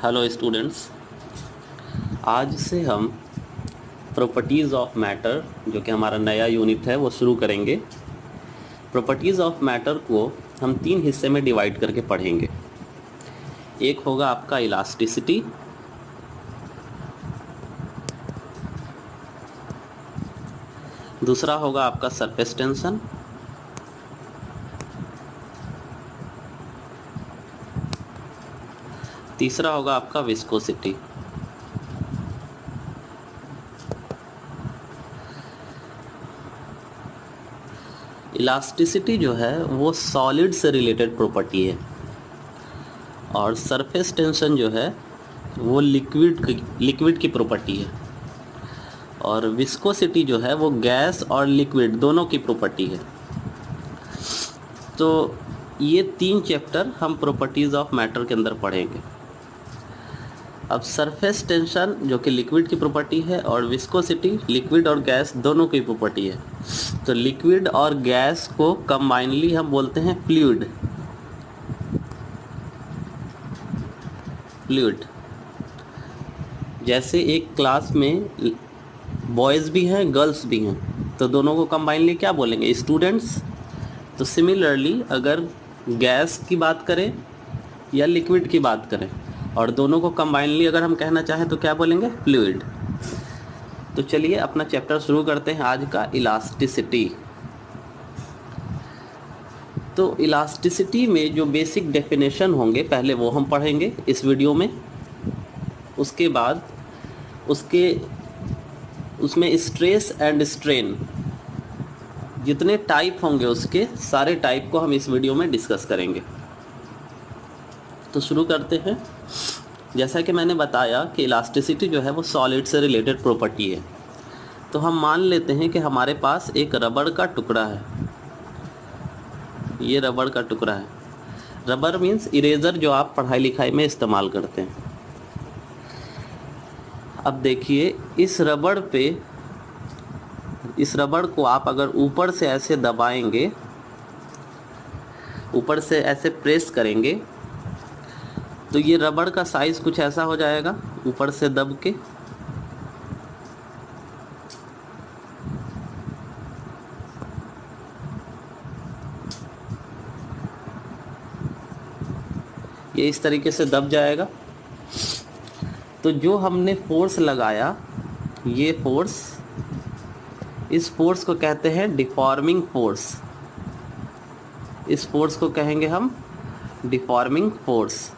Hello students, आज से हम प्रॉपर्टीज़ ऑफ मैटर जो कि हमारा नया यूनिट है वो शुरू करेंगे। प्रॉपर्टीज़ ऑफ मैटर को हम 3 हिस्से में डिवाइड करके पढ़ेंगे। एक होगा आपका इलास्टिसिटी, दूसरा होगा आपका सरफेस टेंशन, तीसरा होगा आपका विस्कोसिटी। इलास्टिसिटी जो है वो सॉलिड से रिलेटेड प्रॉपर्टी है और सरफेस टेंशन जो है वो लिक्विड की प्रॉपर्टी है और विस्कोसिटी जो है वो गैस और लिक्विड दोनों की प्रॉपर्टी है। तो ये 3 चैप्टर हम प्रॉपर्टीज़ ऑफ मैटर के अंदर पढ़ेंगे। अब सरफेस टेंशन जो कि लिक्विड की प्रॉपर्टी है और विस्कोसिटी लिक्विड और गैस दोनों की प्रॉपर्टी है। तो लिक्विड और गैस को कंबाइनली हम बोलते हैं फ्लूइड। जैसे एक क्लास में बॉयज़ भी हैं गर्ल्स भी हैं तो दोनों को कंबाइनली क्या बोलेंगे? स्टूडेंट्स। तो सिमिलरली अगर गैस की बात करें या लिक्विड की बात करें और दोनों को कंबाइनली अगर हम कहना चाहें तो क्या बोलेंगे? फ्लूइड। तो चलिए अपना चैप्टर शुरू करते हैं आज का, इलास्टिसिटी। तो इलास्टिसिटी में जो बेसिक डेफिनेशन होंगे पहले वो हम पढ़ेंगे इस वीडियो में। उसके बाद उसमें स्ट्रेस एंड स्ट्रेन जितने टाइप होंगे उसके सारे टाइप को हम इस वीडियो में डिस्कस करेंगे। तो शुरू करते हैं। जैसा कि मैंने बताया कि इलास्टिसिटी जो है वो सॉलिड से रिलेटेड प्रॉपर्टी है। तो हम मान लेते हैं कि हमारे पास एक रबड़ का टुकड़ा है। ये रबड़ का टुकड़ा है। रबर मीन्स इरेजर जो आप पढ़ाई लिखाई में इस्तेमाल करते हैं। अब देखिए इस रबड़ को आप अगर ऊपर से ऐसे दबाएंगे, ऊपर से ऐसे प्रेस करेंगे तो ये रबड़ का साइज कुछ ऐसा हो जाएगा ऊपर से दब के। ये इस तरीके से दब जाएगा। तो जो हमने फोर्स लगाया, ये फोर्स, इस फोर्स को कहते हैं डिफॉर्मिंग फोर्स। इस फोर्स को कहेंगे हम डिफॉर्मिंग फोर्स।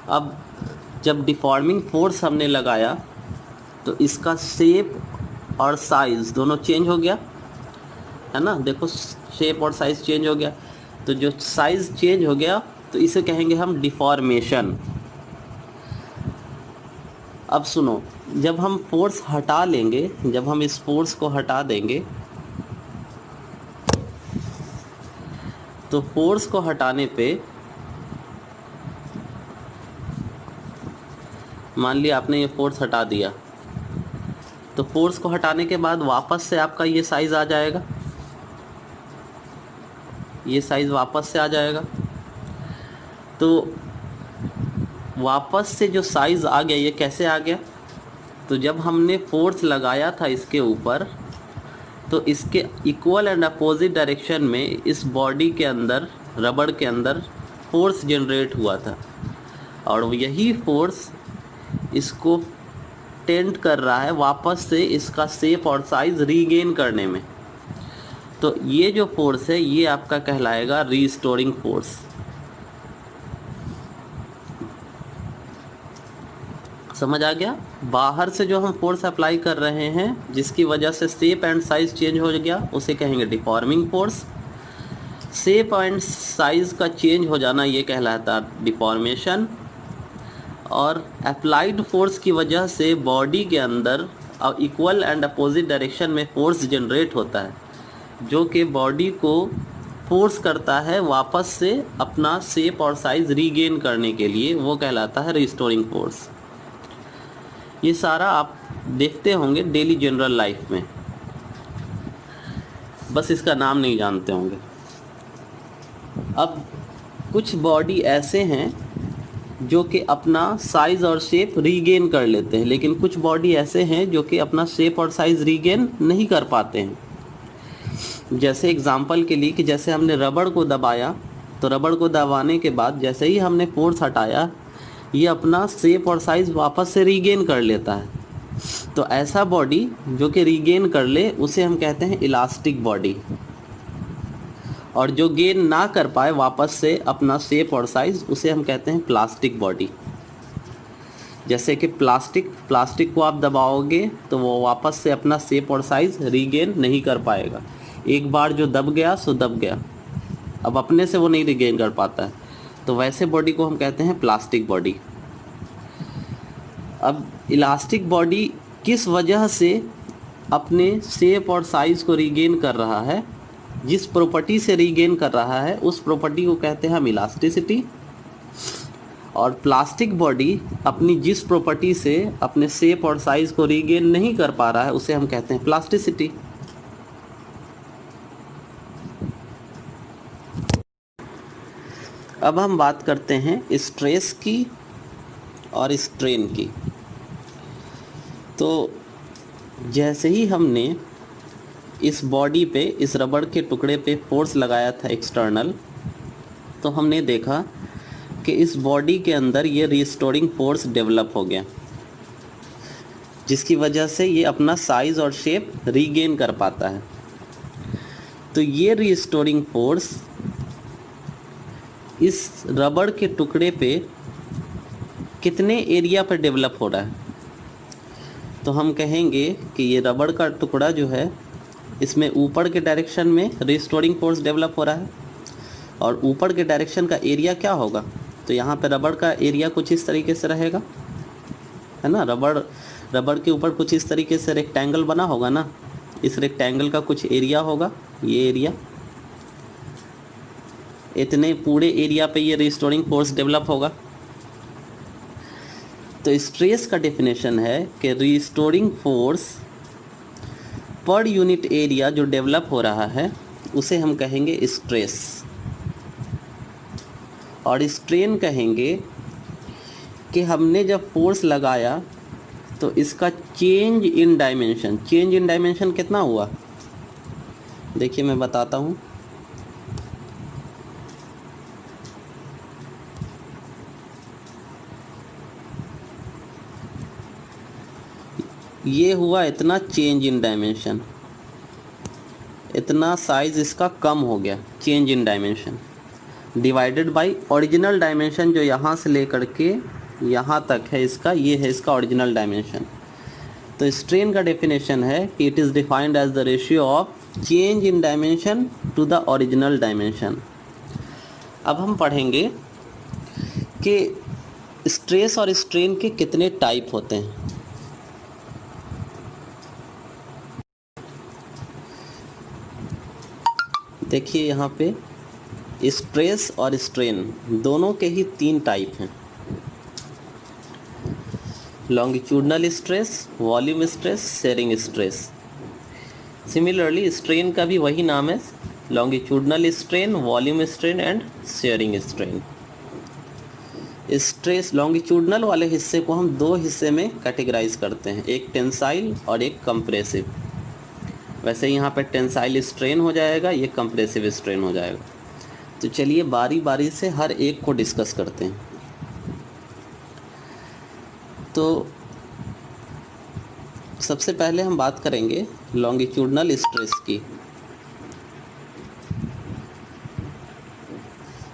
अब जब डिफॉर्मिंग फोर्स हमने लगाया तो इसका शेप और साइज दोनों चेंज हो गया, है ना। देखो शेप और साइज चेंज हो गया। तो जो साइज चेंज हो गया तो इसे कहेंगे हम डिफॉर्मेशन। अब सुनो, जब हम फोर्स हटा लेंगे, जब हम इस फोर्स को हटा देंगे तो फोर्स को हटाने पे मान लिया आपने ये फोर्स हटा दिया तो फोर्स को हटाने के बाद वापस से आपका ये साइज आ जाएगा, ये साइज वापस से आ जाएगा। तो वापस से जो साइज आ गया ये कैसे आ गया? तो जब हमने फोर्स लगाया था इसके ऊपर तो इसके इक्वल एंड अपोजिट डायरेक्शन में इस बॉडी के अंदर, रबड़ के अंदर फोर्स जनरेट हुआ था और यही फोर्स इसको टेंट कर रहा है वापस से इसका शेप और साइज रीगेन करने में। तो ये जो फोर्स है ये आपका कहलाएगा रीस्टोरिंग फोर्स। समझ आ गया? बाहर से जो हम फोर्स अप्लाई कर रहे हैं जिसकी वजह से शेप एंड साइज चेंज हो गया उसे कहेंगे deforming force. Shape and size का चेंज हो जाना ये कहलाता है डिफॉर्मेशन। और अप्लाइड फोर्स की वजह से बॉडी के अंदर इक्वल एंड अपोजिट डायरेक्शन में फोर्स जनरेट होता है जो कि बॉडी को फोर्स करता है वापस से अपना शेप और साइज रीगेन करने के लिए, वो कहलाता है रिस्टोरिंग फोर्स। ये सारा आप देखते होंगे डेली जनरल लाइफ में। बस इसका नाम नहीं जानते होंगे। अब कुछ बॉडी ऐसे हैं जो कि अपना साइज़ और शेप रीगेन कर लेते हैं, लेकिन कुछ बॉडी ऐसे हैं जो कि अपना शेप और साइज़ रीगेन नहीं कर पाते हैं। जैसे एग्जांपल के लिए कि जैसे हमने रबड़ को दबाया, तो रबड़ को दबाने के बाद जैसे ही हमने फोर्स हटाया, ये अपना शेप और साइज़ वापस से रीगेन कर लेता है। तो ऐसा बॉडी जो कि रीगेन कर ले उसे हम कहते हैं इलास्टिक बॉडी, और जो गेन ना कर पाए वापस से अपना शेप और साइज़, उसे हम कहते हैं प्लास्टिक बॉडी। जैसे कि प्लास्टिक को आप दबाओगे तो वो वापस से अपना शेप और साइज़ रीगेन नहीं कर पाएगा। एक बार जो दब गया सो दब गया, अब अपने से वो नहीं रीगेन कर पाता है, तो वैसे बॉडी को हम कहते हैं प्लास्टिक बॉडी। अब इलास्टिक बॉडी किस वजह से अपने शेप और साइज़ को रीगेन कर रहा है, जिस प्रॉपर्टी से रीगेन कर रहा है उस प्रॉपर्टी को कहते हैं हम इलास्टिसिटी। और प्लास्टिक बॉडी अपनी जिस प्रॉपर्टी से अपने शेप और साइज़ को रीगेन नहीं कर पा रहा है उसे हम कहते हैं प्लास्टिसिटी। अब हम बात करते हैं स्ट्रेस की और स्ट्रेन की। तो जैसे ही हमने इस बॉडी पे, इस रबड़ के टुकड़े पे फोर्स लगाया था एक्सटर्नल, तो हमने देखा कि इस बॉडी के अंदर ये रिस्टोरिंग फोर्स डेवलप हो गया, जिसकी वजह से ये अपना साइज़ और शेप रीगेन कर पाता है। तो ये रिस्टोरिंग फोर्स इस रबड़ के टुकड़े पे कितने एरिया पर डेवलप हो रहा है, तो हम कहेंगे कि ये रबड़ का टुकड़ा जो है इसमें ऊपर के डायरेक्शन में रिस्टोरिंग फोर्स डेवलप हो रहा है, और ऊपर के डायरेक्शन का एरिया क्या होगा, तो यहाँ पे रबड़ का एरिया कुछ इस तरीके से रहेगा, है ना। रबड़ के ऊपर कुछ इस तरीके से रेक्टेंगल बना होगा ना, इस रेक्टेंगल का कुछ एरिया होगा, ये एरिया, इतने पूरे एरिया पे ये रिस्टोरिंग फोर्स डेवलप होगा। तो स्ट्रेस का डेफिनेशन है कि restoring force per unit area जो डेवलप हो रहा है उसे हम कहेंगे स्ट्रेस, और स्ट्रेन कहेंगे कि हमने जब फोर्स लगाया तो इसका चेंज इन डायमेंशन कितना हुआ, देखिए मैं बताता हूँ। ये हुआ इतना चेंज इन डायमेंशन, इतना साइज इसका कम हो गया, change in dimension divided by original dimension जो यहाँ से लेकर के यहाँ तक है इसका, ये है इसका ओरिजिनल डायमेंशन। तो स्ट्रेन का डेफिनेशन है कि it is defined as the ratio of change in dimension to the original dimension. अब हम पढ़ेंगे कि स्ट्रेस और स्ट्रेन के कितने टाइप होते हैं। देखिए यहाँ पे स्ट्रेस और स्ट्रेन दोनों के ही 3 टाइप हैं, longitudinal stress, volume stress, sharing stress. Similarly strain का भी वही नाम है, longitudinal strain, volume strain and sharing strain. Stress longitudinal वाले हिस्से को हम 2 हिस्से में कैटेगराइज करते हैं, एक टेंसाइल और एक कंप्रेसिव। वैसे यहाँ पे टेंसाइल स्ट्रेन हो जाएगा, ये कंप्रेसिव स्ट्रेन हो जाएगा। तो चलिए बारी बारी से हर एक को डिस्कस करते हैं। तो सबसे पहले हम बात करेंगे लॉन्गिट्यूडनल स्ट्रेस की।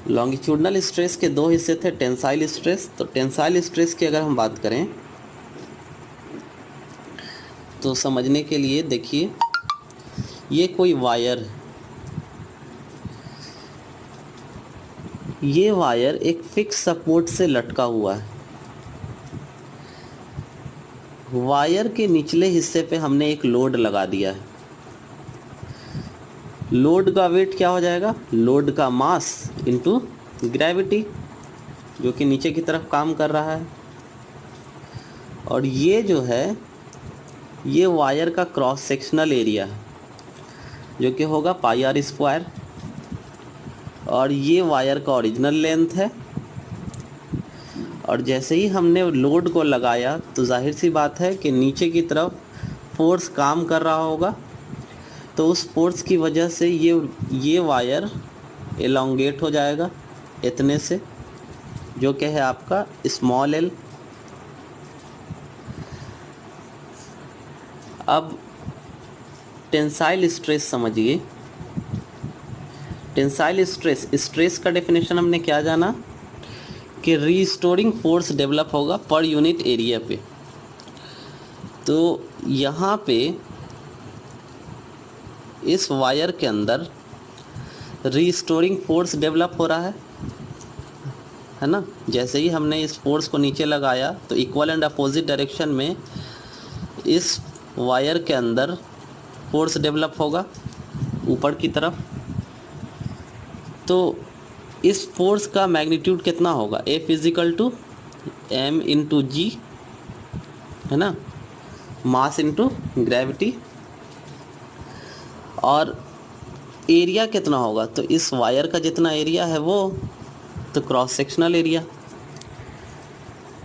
लॉन्गिट्यूडनल स्ट्रेस के 2 हिस्से थे, टेंसाइल स्ट्रेस। तो टेंसाइल स्ट्रेस की अगर हम बात करें तो समझने के लिए देखिए, ये कोई वायर है, ये वायर एक फिक्स सपोर्ट से लटका हुआ है। वायर के निचले हिस्से पे हमने एक लोड लगा दिया है। लोड का वेट क्या हो जाएगा, लोड का मास इनटू ग्रेविटी, जो कि नीचे की तरफ काम कर रहा है। और ये जो है ये वायर का क्रॉस सेक्शनल एरिया है। जो कि होगा पाई आर स्क्वायर, और ये वायर का ओरिजिनल लेंथ है। और जैसे ही हमने लोड को लगाया तो जाहिर सी बात है कि नीचे की तरफ फोर्स काम कर रहा होगा, तो उस फोर्स की वजह से ये वायर एलोंगेट हो जाएगा इतने से, जो कि है आपका स्मॉल एल। अब टेंसाइल स्ट्रेस समझिए। टेंसाइल स्ट्रेस, स्ट्रेस का डेफिनेशन हमने क्या जाना कि रीस्टोरिंग फोर्स डेवलप होगा पर यूनिट एरिया पे। तो यहाँ पे इस वायर के अंदर रीस्टोरिंग फोर्स डेवलप हो रहा है ना। जैसे ही हमने इस फोर्स को नीचे लगाया तो इक्वल एंड अपोजिट डायरेक्शन में इस वायर के अंदर फोर्स डेवलप होगा ऊपर की तरफ। तो इस फोर्स का मैग्नीट्यूड कितना होगा, F physical to M into g, है ना, मास इंटू ग्रेविटी। और एरिया कितना होगा, तो इस वायर का जितना एरिया है वो तो क्रॉस सेक्शनल एरिया।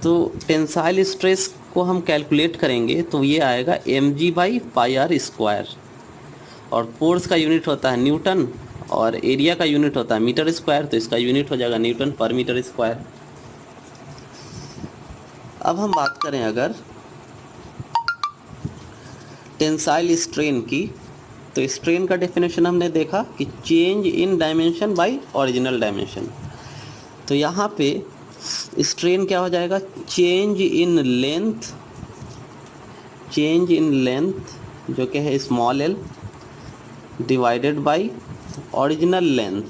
तो टेंसाइल स्ट्रेस को हम कैलकुलेट करेंगे तो ये आएगा mg by pi r square, और फोर्स का यूनिट होता है न्यूटन और एरिया का यूनिट होता है मीटर स्क्वायर, तो इसका यूनिट हो जाएगा न्यूटन पर मीटर स्क्वायर। अब हम बात करें अगर टेंसाइल स्ट्रेन की, तो स्ट्रेन का डेफिनेशन हमने देखा कि change in dimension by original dimension. तो यहाँ पे स्ट्रेन क्या हो जाएगा, चेंज इन लेंथ जो कि है small L divided by original length.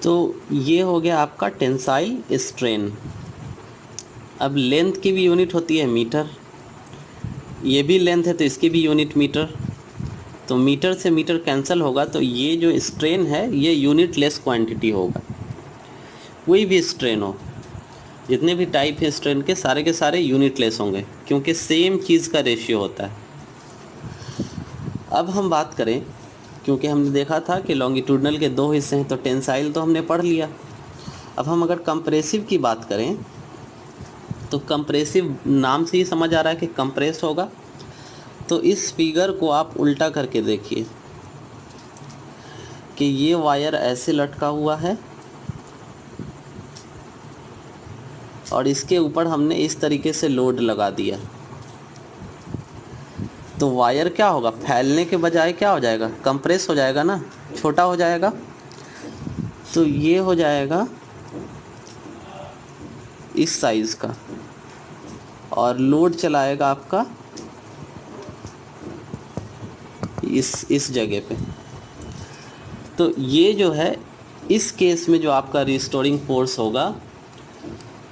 तो ये हो गया आपका टेंसाइल स्ट्रेन। अब लेंथ की भी यूनिट होती है मीटर, ये भी लेंथ है तो इसकी भी यूनिट मीटर। तो मीटर से मीटर कैंसिल होगा, तो ये जो स्ट्रेन है ये यूनिट लेस क्वांटिटी होगा। कोई भी स्ट्रेन हो, जितने भी टाइप है स्ट्रेन के सारे यूनिट लेस होंगे, क्योंकि सेम चीज़ का रेशियो होता है। अब हम बात करें, क्योंकि हमने देखा था कि लॉन्गिट्यूडनल के दो हिस्से हैं, तो टेंसाइल तो हमने पढ़ लिया। अब हम अगर कंप्रेसिव की बात करें तो कंप्रेसिव नाम से ही समझ आ रहा है कि कंप्रेस होगा। तो इस फिगर को आप उल्टा करके देखिए कि ये वायर ऐसे लटका हुआ है और इसके ऊपर हमने इस तरीके से लोड लगा दिया, तो वायर क्या होगा, फैलने के बजाय क्या हो जाएगा, कंप्रेस हो जाएगा ना, छोटा हो जाएगा। तो ये हो जाएगा इस साइज़ का, और लोड चलाएगा आपका इस जगह पे। तो ये जो है इस केस में जो आपका रिस्टोरिंग फोर्स होगा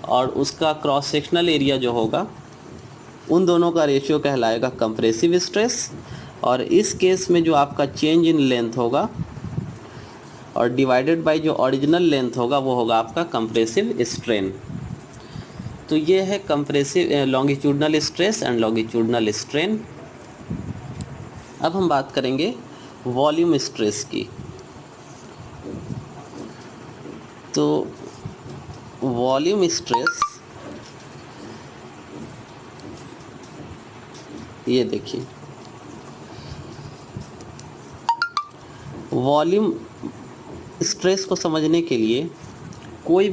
और उसका क्रॉस सेक्शनल एरिया जो होगा, उन दोनों का रेशियो कहलाएगा कंप्रेसिव स्ट्रेस। और इस केस में जो आपका चेंज इन लेंथ होगा और डिवाइडेड बाय जो ओरिजिनल लेंथ होगा वो होगा आपका कंप्रेसिव स्ट्रेन। तो ये है compressive longitudinal stress and longitudinal strain. अब हम बात करेंगे वॉल्यूम स्ट्रेस की। तो वॉल्यूम स्ट्रेस, ये देखिए, वॉल्यूम स्ट्रेस को समझने के लिए कोई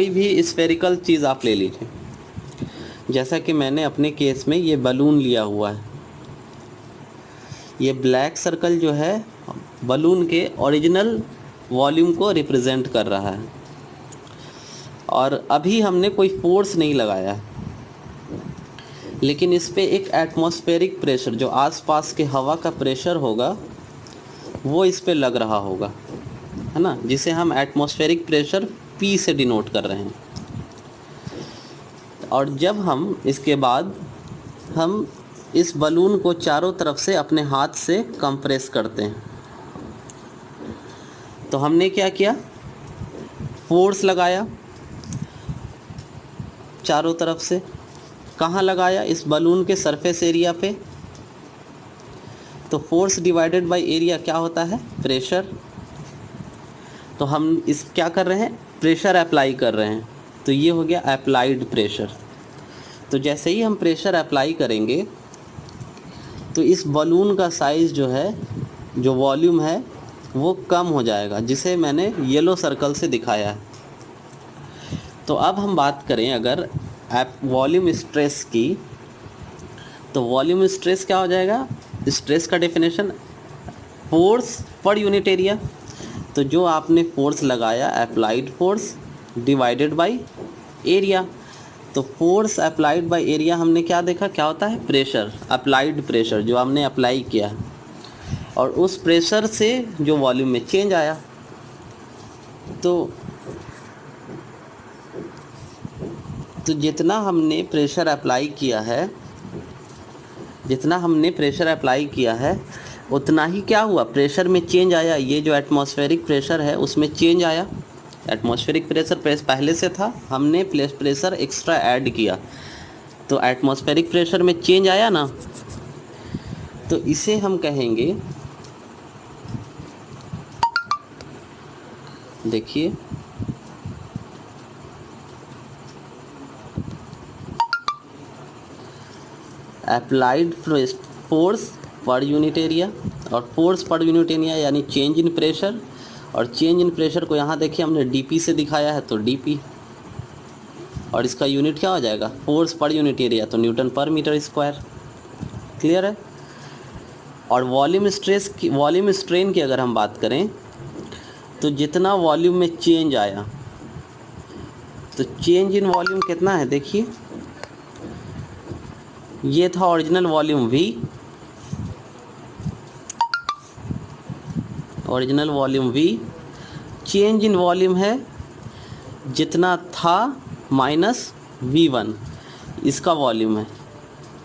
भी स्फेरिकल चीज़ आप ले लीजिए। जैसा कि मैंने अपने केस में ये बलून लिया हुआ है, ये ब्लैक सर्कल जो है बलून के ओरिजिनल वॉल्यूम को रिप्रेजेंट कर रहा है, और अभी हमने कोई फोर्स नहीं लगाया है, लेकिन इस पे एक एटमॉस्फेरिक प्रेशर, जो आसपास के हवा का प्रेशर होगा वो इस पे लग रहा होगा, है ना, जिसे हम एटमॉस्फेरिक प्रेशर P से डिनोट कर रहे हैं। और जब हम इसके बाद हम इस बलून को चारों तरफ से अपने हाथ से कंप्रेस करते हैं, तो हमने क्या किया, फोर्स लगाया चारों तरफ से, कहाँ लगाया? इस बलून के सरफेस एरिया पे। तो फोर्स डिवाइडेड बाय एरिया क्या होता है? प्रेशर। तो हम इस क्या कर रहे हैं? प्रेशर अप्लाई कर रहे हैं, तो ये हो गया अप्लाइड प्रेशर। तो जैसे ही हम प्रेशर अप्लाई करेंगे तो इस बलून का साइज़ जो है, जो वॉल्यूम है, वो कम हो जाएगा, जिसे मैंने येलो सर्कल से दिखाया है। तो अब हम बात करें अगर वॉल्यूम स्ट्रेस की, तो वॉल्यूम स्ट्रेस क्या हो जाएगा? स्ट्रेस का definition force per unit area. तो जो आपने फोर्स लगाया, applied force divided by area. तो फोर्स अप्लाइड बाय एरिया हमने क्या देखा, क्या होता है? प्रेशर, अप्लाइड प्रेशर जो हमने अप्लाई किया, और उस प्रेशर से जो वॉल्यूम में चेंज आया। तो जितना हमने प्रेशर अप्लाई किया है, जितना हमने प्रेशर अप्लाई किया है, उतना ही क्या हुआ? प्रेशर में चेंज आया। ये जो एटमॉस्फेरिक प्रेशर है उसमें चेंज आया। एटमॉस्फेरिक प्रेशर पहले से था, हमने प्रेशर एक्स्ट्रा ऐड किया, तो एटमॉस्फेरिक प्रेशर में चेंज आया ना। तो इसे हम कहेंगे, देखिए applied force per unit area, और फोर्स पर यूनिट एरिया यानी चेंज इन प्रेशर। और चेंज इन प्रेशर को यहाँ देखिए हमने डीपी से दिखाया है, तो डीपी, और इसका यूनिट क्या हो जाएगा? फोर्स पर यूनिट एरिया, तो न्यूटन पर मीटर स्क्वायर। क्लियर है? और वॉल्यूम स्ट्रेन की अगर हम बात करें, तो जितना वॉल्यूम में चेंज आया, तो चेंज इन वॉल्यूम कितना है? देखिए ये था original volume V, original volume V। Change in volume है जितना था माइनस V1, इसका वॉल्यूम है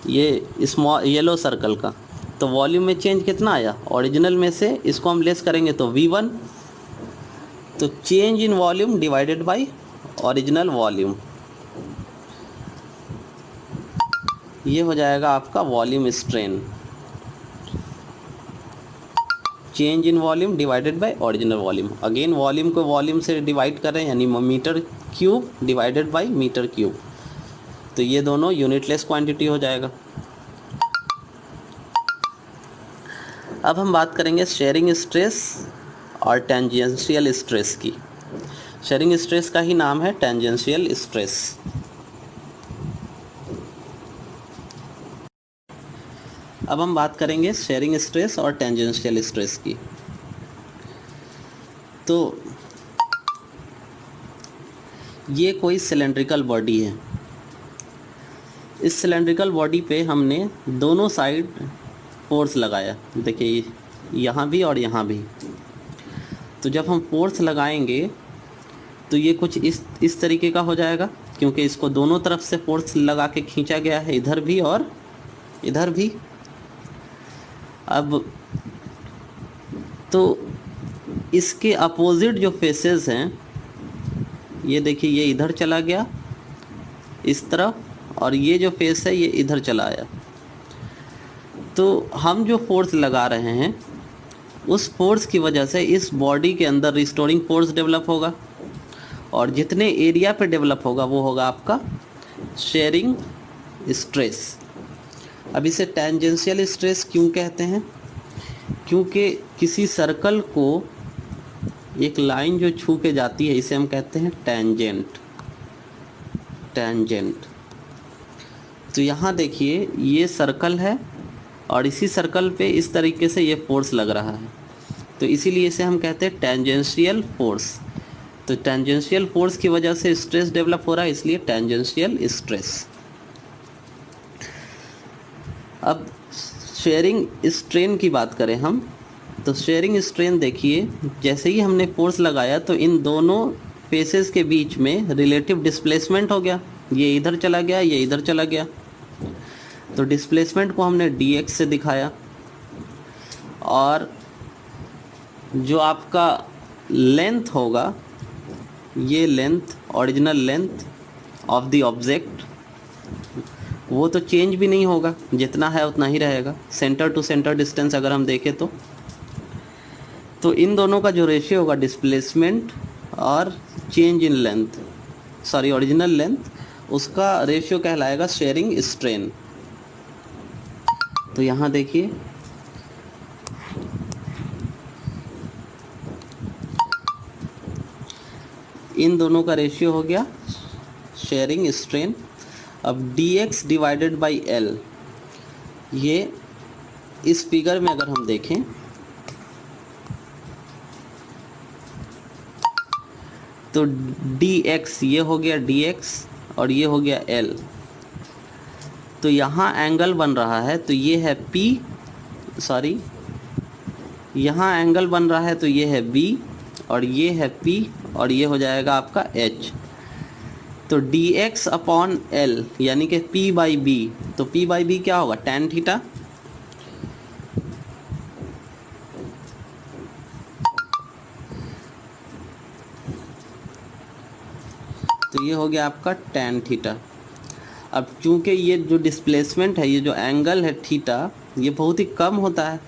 ये स्मॉल येलो सर्कल का। तो वॉल्यूम में चेंज कितना आया? ओरिजिनल में से इसको हम लेस करेंगे तो V1। तो change in volume divided by original volume, ये हो जाएगा आपका volume strain. Change in volume divided by original volume. Again volume को वॉल्यूम से डिवाइड कर रहे हैं, यानी metre cube divided by metre cube. तो ये दोनों यूनिटलेस क्वांटिटी हो जाएगा। अब हम बात करेंगे शेयरिंग स्ट्रेस और टेंजेंशियल स्ट्रेस की। शेयरिंग स्ट्रेस का ही नाम है टेंजेंशियल स्ट्रेस। अब हम बात करेंगे शेयरिंग स्ट्रेस और टेंजेंशियल स्ट्रेस की। तो ये कोई सिलेंड्रिकल बॉडी है। इस सिलेंड्रिकल बॉडी पे हमने दोनों साइड फोर्स लगाया, देखिए यहाँ भी और यहाँ भी। तो जब हम फोर्स लगाएंगे तो ये कुछ इस तरीके का हो जाएगा, क्योंकि इसको दोनों तरफ से फोर्स लगा के खींचा गया है, इधर भी और इधर भी। अब तो इसके अपोजिट जो फेसेस हैं, ये देखिए ये इधर चला गया इस तरफ, और ये जो फेस है ये इधर चला आया। तो हम जो फोर्स लगा रहे हैं उस फोर्स की वजह से इस बॉडी के अंदर रिस्टोरिंग फोर्स डेवलप होगा, और जितने एरिया पे डेवलप होगा वो होगा आपका शेयरिंग स्ट्रेस। अब इसे टेंजेंशियल स्ट्रेस क्यों कहते हैं? क्योंकि किसी सर्कल को एक लाइन जो छू के जाती है, इसे हम कहते हैं टेंजेंट। टेंजेंट। तो यहाँ देखिए ये सर्कल है, और इसी सर्कल पे इस तरीके से ये फोर्स लग रहा है, तो इसीलिए इसे हम कहते हैं टेंजेंशियल फोर्स। तो टेंजेंशियल फोर्स की वजह से स्ट्रेस डेवलप हो रहा है, इसलिए टेंजेंशियल स्ट्रेस। अब शेयरिंग स्ट्रेन की बात करें हम, तो शेयरिंग स्ट्रेन देखिए, जैसे ही हमने फोर्स लगाया तो इन दोनों फेसेस के बीच में रिलेटिव डिस्प्लेसमेंट हो गया। ये इधर चला गया, ये इधर चला गया। तो डिस्प्लेसमेंट को हमने dx से दिखाया, और जो आपका लेंथ होगा, ये length original length of the object, वो तो चेंज भी नहीं होगा, जितना है उतना ही रहेगा। सेंटर टू सेंटर डिस्टेंस अगर हम देखें तो इन दोनों का जो रेशियो होगा डिस्प्लेसमेंट और change in length, sorry original length, उसका रेशियो कहलाएगा शेयरिंग स्ट्रेन। तो यहाँ देखिए इन दोनों का रेशियो हो गया शेयरिंग स्ट्रेन। अब dx डिवाइडेड बाई l, ये इस फिगर में अगर हम देखें तो dx ये हो गया dx और ये हो गया l। तो यहाँ एंगल बन रहा है तो ये है p, सॉरी यहाँ एंगल बन रहा है तो ये है b और ये है p और ये हो जाएगा आपका h। तो dx अपॉन l यानी कि p बाई b, तो p बाई b क्या होगा, tan थीटा। तो ये हो गया आपका tan थीटा। अब चूंकि ये जो डिस्प्लेसमेंट है, ये जो एंगल है थीटा, ये बहुत ही कम होता है,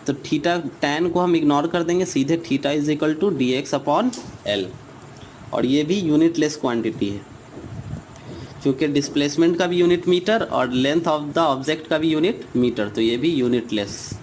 तो थीटा tan को हम इग्नोर कर देंगे, सीधे theta is equal to dx upon l। और ये भी यूनिटलेस क्वांटिटी है क्योंकि डिस्प्लेसमेंट का भी यूनिट मीटर और लेंथ ऑफ द ऑब्जेक्ट का भी यूनिट मीटर, तो ये भी यूनिटलेस।